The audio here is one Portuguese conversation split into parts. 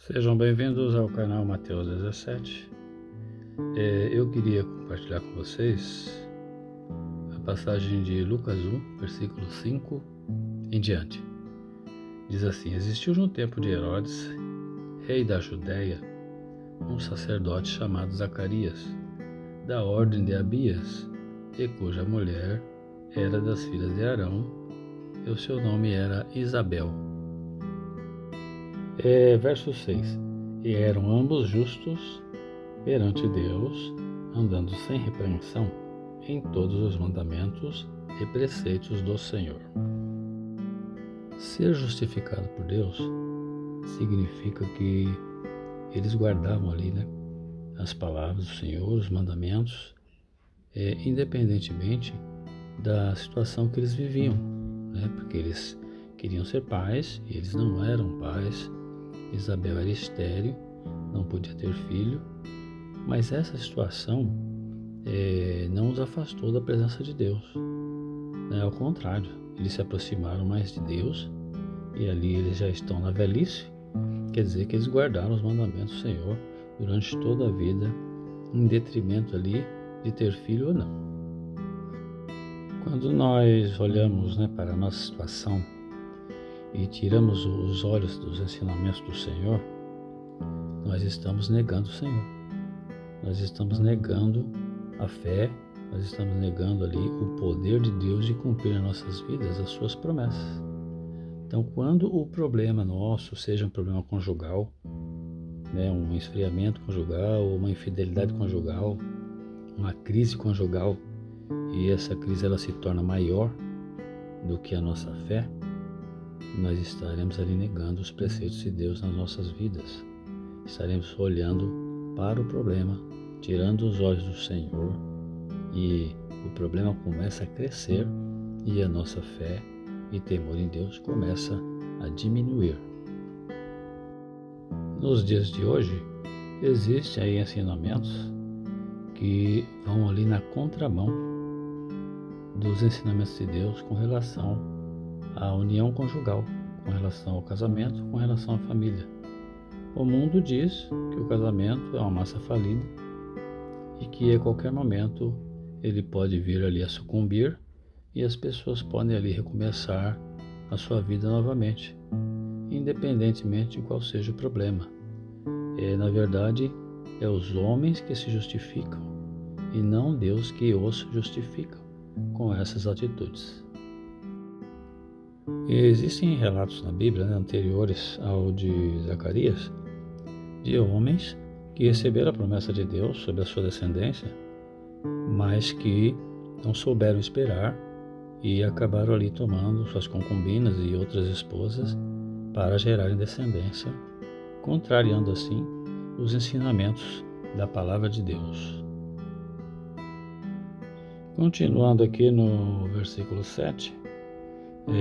Sejam bem-vindos ao canal Mateus 17. Eu queria compartilhar com vocês a passagem de Lucas 1, versículo 5 em diante. Diz assim: Existiu no tempo de Herodes, rei da Judéia, um sacerdote chamado Zacarias, da ordem de Abias, e cuja mulher era das filhas de Arão, e o seu nome era Isabel. Verso 6. E eram ambos justos perante Deus, andando sem repreensão em todos os mandamentos e preceitos do Senhor. Ser justificado por Deus significa que eles guardavam ali, as palavras do Senhor, os mandamentos, independentemente da situação que eles viviam, porque eles queriam ser pais e eles não eram pais. Isabel era estéril, não podia ter filho, mas essa situação não os afastou da presença de Deus. Ao contrário, eles se aproximaram mais de Deus e ali eles já estão na velhice, quer dizer que eles guardaram os mandamentos do Senhor durante toda a vida, em detrimento ali de ter filho ou não. Quando nós olhamos para a nossa situação e tiramos os olhos dos ensinamentos do Senhor, nós estamos negando o Senhor. Nós estamos negando a fé, nós estamos negando ali o poder de Deus de cumprir em nossas vidas as suas promessas. Então, quando o problema nosso seja um problema conjugal, um esfriamento conjugal, uma infidelidade conjugal, uma crise conjugal, e essa crise ela se torna maior do que a nossa fé, nós estaremos ali negando os preceitos de Deus nas nossas vidas. Estaremos olhando para o problema, tirando os olhos do Senhor, e o problema começa a crescer e a nossa fé e temor em Deus começa a diminuir. Nos dias de hoje, existem aí ensinamentos que vão ali na contramão dos ensinamentos de Deus com relação à união conjugal, com relação ao casamento, com relação à família. O mundo diz que o casamento é uma massa falida e que a qualquer momento ele pode vir ali a sucumbir e as pessoas podem ali recomeçar a sua vida novamente, independentemente de qual seja o problema. Na verdade, é os homens que se justificam e não Deus que os justifica com essas atitudes. E existem relatos na Bíblia, anteriores ao de Zacarias, de homens que receberam a promessa de Deus sobre a sua descendência, mas que não souberam esperar e acabaram ali tomando suas concubinas e outras esposas para gerarem descendência, contrariando assim os ensinamentos da palavra de Deus. Continuando aqui no versículo 7,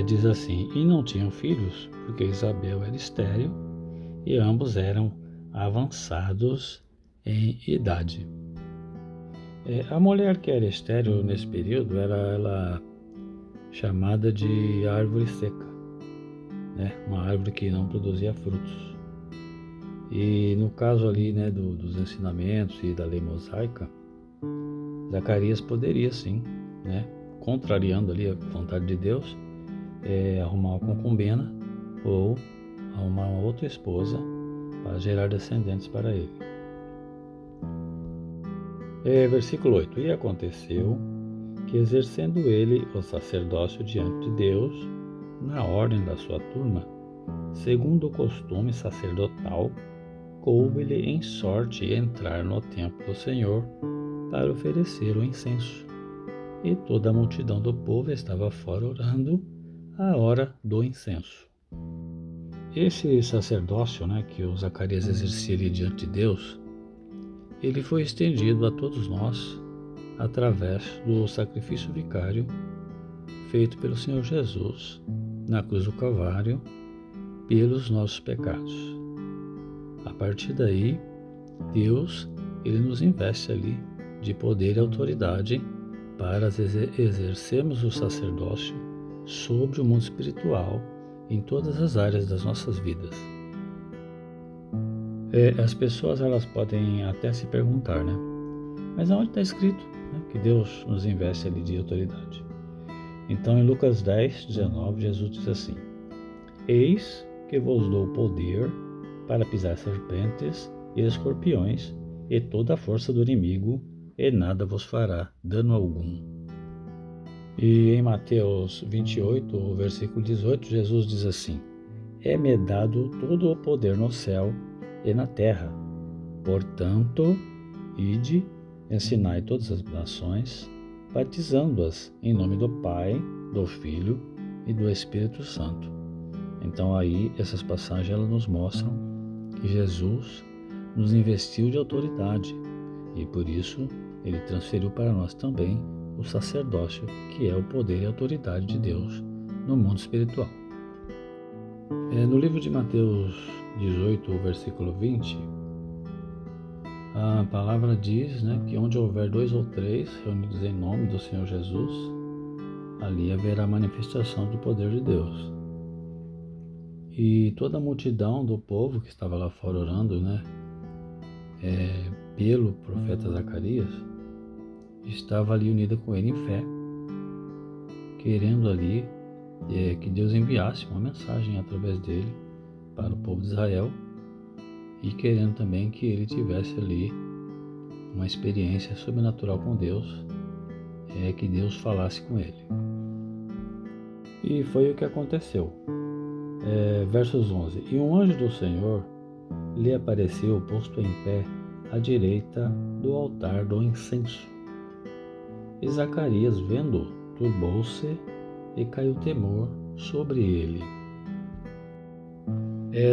diz assim: E não tinham filhos, porque Isabel era estéril e ambos eram avançados em idade. A mulher que era estéril nesse período era ela chamada de árvore seca, uma árvore que não produzia frutos. E no caso ali dos ensinamentos e da lei mosaica, Zacarias poderia sim, contrariando ali a vontade de Deus, arrumar uma concubina ou arrumar uma outra esposa para gerar descendentes para ele. Versículo 8. E aconteceu que, exercendo ele o sacerdócio diante de Deus, na ordem da sua turma, segundo o costume sacerdotal, coube-lhe em sorte entrar no templo do Senhor para oferecer o incenso. E toda a multidão do povo estava fora orando à hora do incenso. Esse sacerdócio que o Zacarias exercia ali diante de Deus, ele foi estendido a todos nós através do sacrifício vicário feito pelo Senhor Jesus na cruz do Calvário pelos nossos pecados. A partir daí, Deus ele nos investe ali de poder e autoridade para exercermos o sacerdócio sobre o mundo espiritual em todas as áreas das nossas vidas. As pessoas elas podem até se perguntar, né? Mas aonde está escrito, né, que Deus nos investe ali de autoridade? Então, em Lucas 10, 19, Jesus diz assim: Eis que vos dou poder para pisar serpentes e escorpiões e toda a força do inimigo, e nada vos fará dano algum. E em Mateus 28, versículo 18, Jesus diz assim: É-me dado todo o poder no céu e na terra. Portanto, ide, ensinai todas as nações, batizando-as em nome do Pai, do Filho e do Espírito Santo. Então aí essas passagens elas nos mostram que Jesus nos investiu de autoridade e por isso ele transferiu para nós também o sacerdócio, que é o poder e a autoridade de Deus no mundo espiritual. No livro de Mateus 18, versículo 20, a palavra diz, né, que onde houver 2 ou 3 reunidos em nome do Senhor Jesus, ali haverá manifestação do poder de Deus. E toda a multidão do povo que estava lá fora orando, né, pelo profeta Zacarias, estava ali unida com ele em fé, querendo ali que Deus enviasse uma mensagem através dele para o povo de Israel e querendo também que ele tivesse ali uma experiência sobrenatural com Deus, que Deus falasse com ele. E foi o que aconteceu. Versos 11: E um anjo do Senhor lhe apareceu posto em pé à direita do altar do incenso. E Zacarias, vendo-o, turbou-se e caiu temor sobre ele.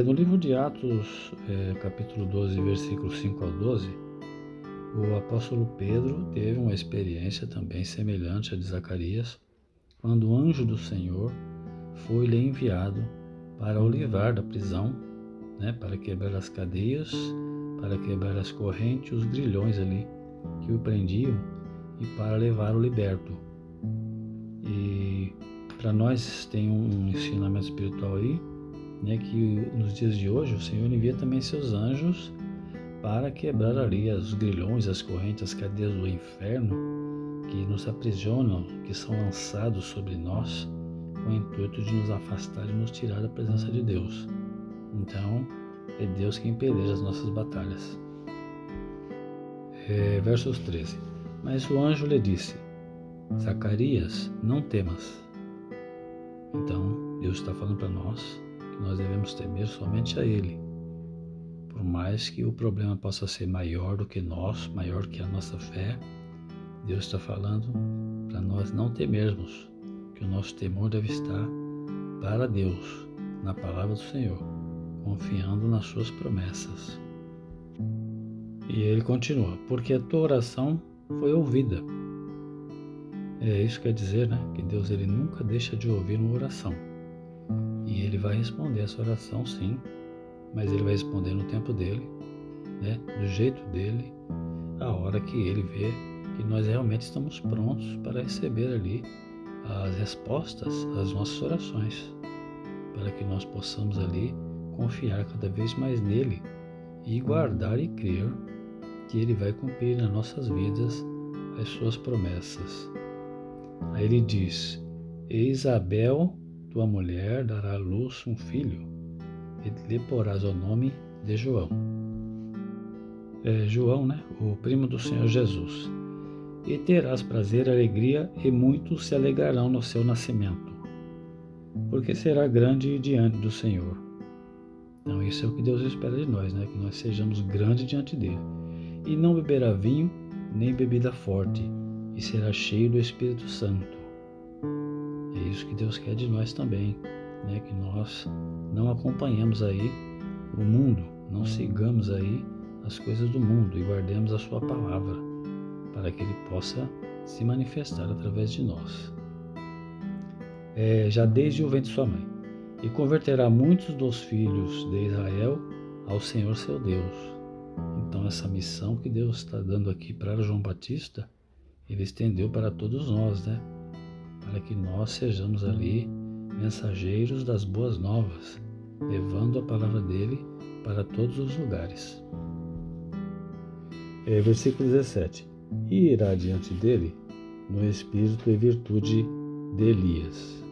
No livro de Atos, capítulo 12, versículos 5 ao 12, o apóstolo Pedro teve uma experiência também semelhante à de Zacarias, quando o anjo do Senhor foi-lhe enviado para o livrar da prisão, né, para quebrar as cadeias, para quebrar as correntes, os grilhões ali que o prendiam e para levar o liberto. E para nós tem um ensinamento espiritual aí, né, que nos dias de hoje o Senhor envia também seus anjos para quebrar ali os grilhões, as correntes, as cadeias do inferno que nos aprisionam, que são lançados sobre nós com o intuito de nos afastar e nos tirar da presença de Deus. Então, é Deus quem peleja as nossas batalhas. Versos 13. Mas o anjo lhe disse: Zacarias, não temas. Então, Deus está falando para nós que nós devemos temer somente a Ele. Por mais que o problema possa ser maior do que nós, maior que a nossa fé, Deus está falando para nós não temermos, que o nosso temor deve estar para Deus, na palavra do Senhor, confiando nas suas promessas. E ele continua: porque a tua oração foi ouvida. Isso quer dizer, né, que Deus ele nunca deixa de ouvir uma oração. E ele vai responder essa oração, sim, mas ele vai responder no tempo dele, né, do jeito dele, a hora que ele vê que nós realmente estamos prontos para receber ali as respostas às nossas orações, para que nós possamos ali confiar cada vez mais nele e guardar e crer que ele vai cumprir nas nossas vidas as suas promessas. Aí ele diz: E Isabel, tua mulher, dará à luz um filho, e lhe porás o nome de João. João, né? O primo do Senhor Jesus. E terás prazer, alegria, e muitos se alegrarão no seu nascimento, porque será grande diante do Senhor. Então isso é o que Deus espera de nós, né? Que nós sejamos grandes diante dele. E não beberá vinho, nem bebida forte, e será cheio do Espírito Santo. É isso que Deus quer de nós também, né? Que nós não acompanhemos aí o mundo, não sigamos aí as coisas do mundo e guardemos a sua palavra, para que ele possa se manifestar através de nós. Já desde o ventre de sua mãe. E converterá muitos dos filhos de Israel ao Senhor seu Deus. Então essa missão que Deus está dando aqui para João Batista, ele estendeu para todos nós, né? Para que nós sejamos ali mensageiros das boas novas, levando a palavra dele para todos os lugares. Versículo 17. E irá diante dele no espírito e virtude de Elias.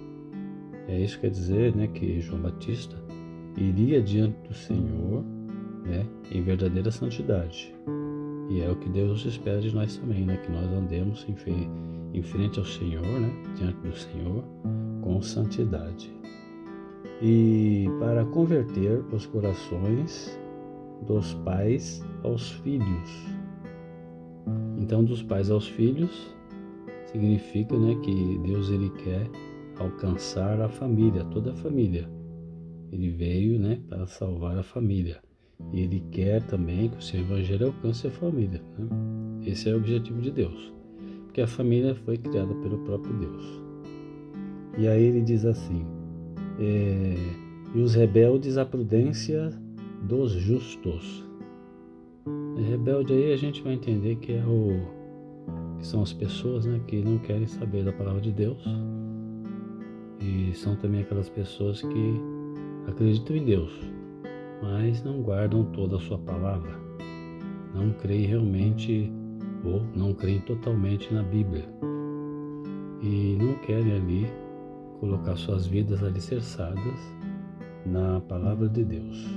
Isso quer dizer, que João Batista iria diante do Senhor, em verdadeira santidade. E é o que Deus espera de nós também, que nós andemos em frente ao Senhor, diante do Senhor, com santidade. E para converter os corações dos pais aos filhos. Então, dos pais aos filhos significa, que Deus ele quer alcançar a família, toda a família. Ele veio, para salvar a família. E ele quer também que o seu evangelho alcance a família. Esse é o objetivo de Deus. Porque a família foi criada pelo próprio Deus. E aí ele diz assim, e os rebeldes à prudência dos justos. Rebelde aí a gente vai entender que são as pessoas, que não querem saber da palavra de Deus. E são também aquelas pessoas que acreditam em Deus, mas não guardam toda a sua palavra. Não creem realmente ou não creem totalmente na Bíblia. E não querem ali colocar suas vidas alicerçadas na palavra de Deus.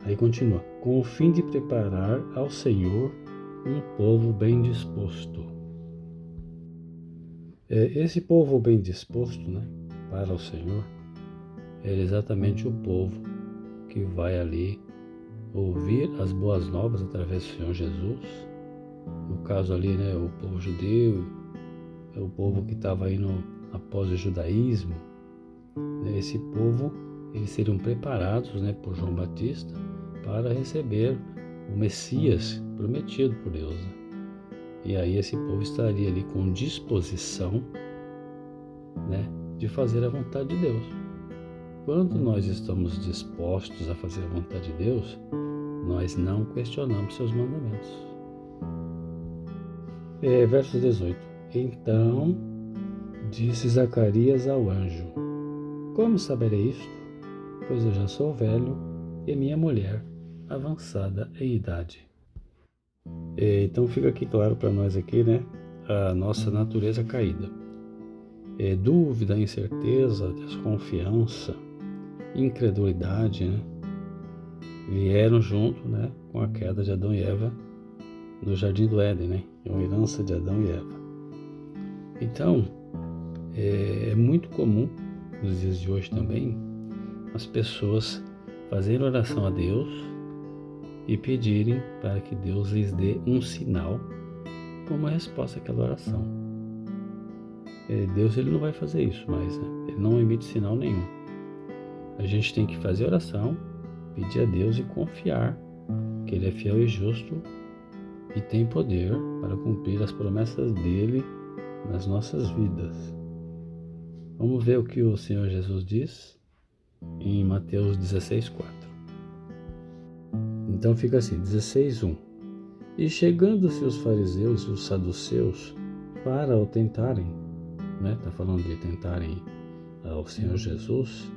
Aí continua, com o fim de preparar ao Senhor um povo bem disposto. Esse povo bem disposto, para o Senhor, é exatamente o povo que vai ali ouvir as boas novas através do Senhor Jesus. No caso ali, o povo judeu, é o povo que estava indo após o judaísmo. Esse povo, eles seriam preparados, por João Batista para receber o Messias prometido por Deus. E aí esse povo estaria ali com disposição, de fazer a vontade de Deus. Quando nós estamos dispostos a fazer a vontade de Deus, nós não questionamos seus mandamentos. Verso 18. Então disse Zacarias ao anjo, como saberei isto? Pois eu já sou velho e minha mulher avançada em idade. Então fica aqui claro para nós aqui, a nossa natureza caída. Dúvida, incerteza, desconfiança, incredulidade, vieram junto, com a queda de Adão e Eva no Jardim do Éden, É uma herança de Adão e Eva. Então, é muito comum, nos dias de hoje também, as pessoas fazerem oração a Deus e pedirem para que Deus lhes dê um sinal como resposta àquela oração. Deus ele não vai fazer isso mais, ele não emite sinal nenhum. A gente tem que fazer oração, pedir a Deus e confiar que Ele é fiel e justo e tem poder para cumprir as promessas dele nas nossas vidas. Vamos ver o que o Senhor Jesus diz em Mateus 16:4. Então fica assim, 16:1. E chegando-se os fariseus e os saduceus para o tentarem, está falando de tentarem ao Senhor Jesus,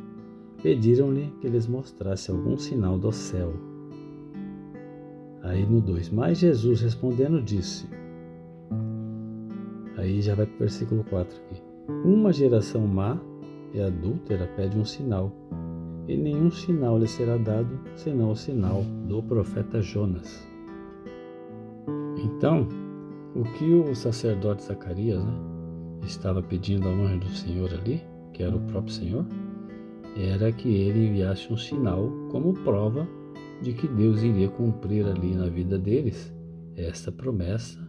pediram-lhe que lhes mostrasse algum sinal do céu. Aí no 2, mas Jesus respondendo disse, aí já vai para o versículo 4 aqui, uma geração má e adúltera pede um sinal, e nenhum sinal lhe será dado, senão o sinal do profeta Jonas. Então, o que o sacerdote Zacarias, estava pedindo ao anjo do Senhor ali, que era o próprio Senhor, era que ele enviasse um sinal como prova de que Deus iria cumprir ali na vida deles esta promessa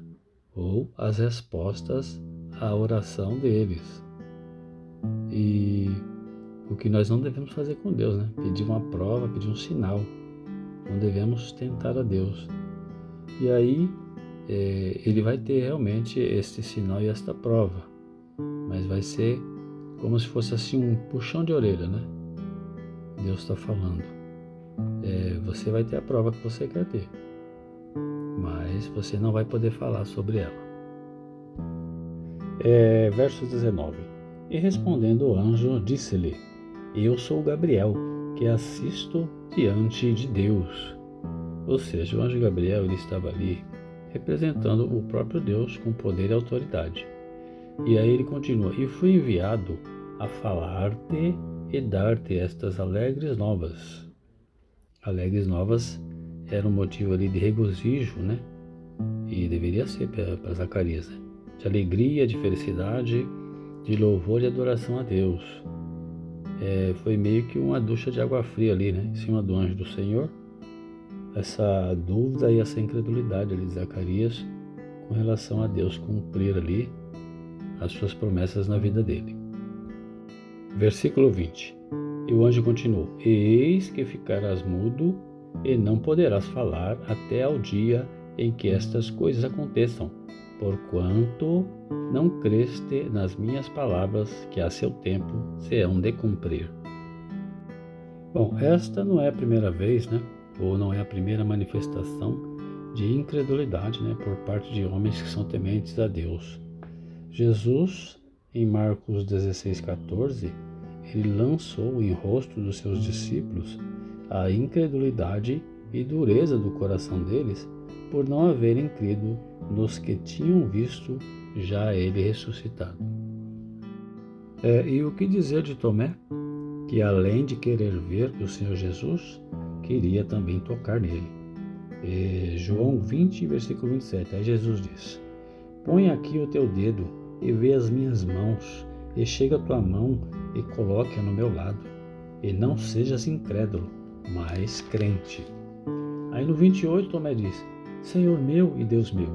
ou as respostas à oração deles. E o que nós não devemos fazer com Deus, pedir uma prova, pedir um sinal. Não devemos tentar a Deus. E aí ele vai ter realmente este sinal e esta prova, mas vai ser como se fosse assim um puxão de orelha, Deus está falando. Você vai ter a prova que você quer ter, mas você não vai poder falar sobre ela. Verso 19. E respondendo o anjo, disse-lhe, eu sou Gabriel, que assisto diante de Deus. Ou seja, o anjo Gabriel ele estava ali representando o próprio Deus com poder e autoridade. E aí ele continua: e fui enviado a falar-te e dar-te estas alegres novas. Alegres novas era um motivo ali de regozijo, né? E deveria ser para Zacarias, né? De alegria, de felicidade, de louvor e adoração a Deus. Foi meio que uma ducha de água fria ali, né? Em cima do anjo do Senhor. Essa dúvida e essa incredulidade ali de Zacarias com relação a Deus cumprir ali as suas promessas na vida dele. Versículo 20. E o anjo continuou: eis que ficarás mudo e não poderás falar até ao dia em que estas coisas aconteçam, porquanto não creste nas minhas palavras, que a seu tempo se hão de cumprir. Bom, esta não é a primeira vez, né? Ou não é a primeira manifestação de incredulidade, né? Por parte de homens que são tementes a Deus. Jesus, em Marcos 16,14, ele lançou em rosto dos seus discípulos a incredulidade e dureza do coração deles por não haverem crido nos que tinham visto já ele ressuscitado. E o que dizer de Tomé, que além de querer ver o Senhor Jesus, queria também tocar nele? João 20, versículo 27, aí Jesus diz: põe aqui o teu dedo e vê as minhas mãos, e chega a tua mão e coloque-a no meu lado, e não sejas incrédulo, mas crente. Aí no 28 Tomé diz: Senhor meu e Deus meu.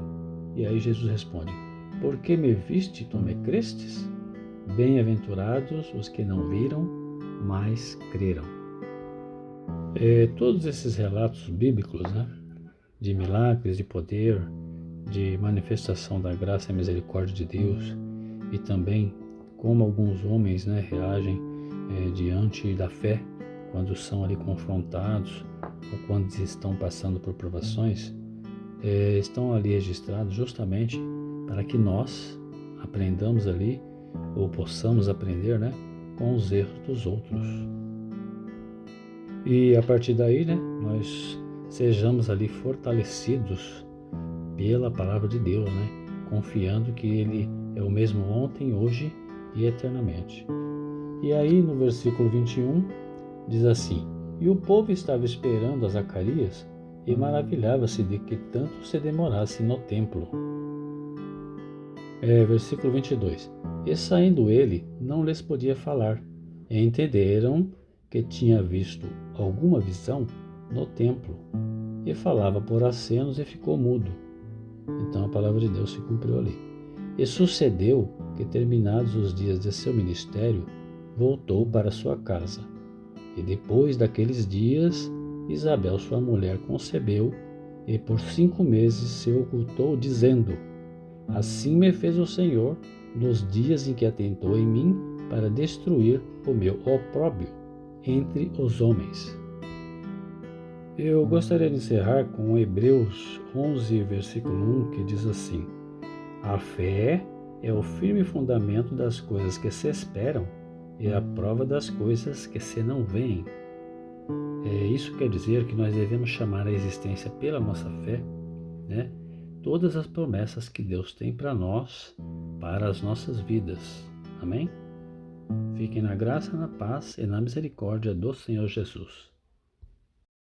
E aí Jesus responde: por que me viste, Tomé, crestes? Bem-aventurados os que não viram, mas creram. Todos esses relatos bíblicos, né, de milagres, de poder, de manifestação da graça e misericórdia de Deus, e também como alguns homens, né, reagem diante da fé quando são ali confrontados ou quando estão passando por provações, estão ali registrados justamente para que nós aprendamos ali, ou possamos aprender, né, com os erros dos outros. E a partir daí, né, nós sejamos ali fortalecidos pela palavra de Deus, né, confiando que Ele é o mesmo ontem, hoje e eternamente. E aí no versículo 21 diz assim: e o povo estava esperando a Zacarias e maravilhava-se de que tanto se demorasse no templo. Versículo 22. E saindo ele, não lhes podia falar. E entenderam que tinha visto alguma visão no templo. E falava por acenos e ficou mudo. Então a palavra de Deus se cumpriu ali. E sucedeu que, terminados os dias de seu ministério, voltou para sua casa. E depois daqueles dias, Isabel, sua mulher, concebeu, e por 5 meses se ocultou, dizendo: assim me fez o Senhor nos dias em que atentou em mim para destruir o meu opróbrio entre os homens. Eu gostaria de encerrar com Hebreus 11, versículo 1, que diz assim: a fé é o firme fundamento das coisas que se esperam e a prova das coisas que se não veem. Isso quer dizer que nós devemos chamar a existência pela nossa fé, né, todas as promessas que Deus tem para nós, para as nossas vidas. Amém? Fiquem na graça, na paz e na misericórdia do Senhor Jesus.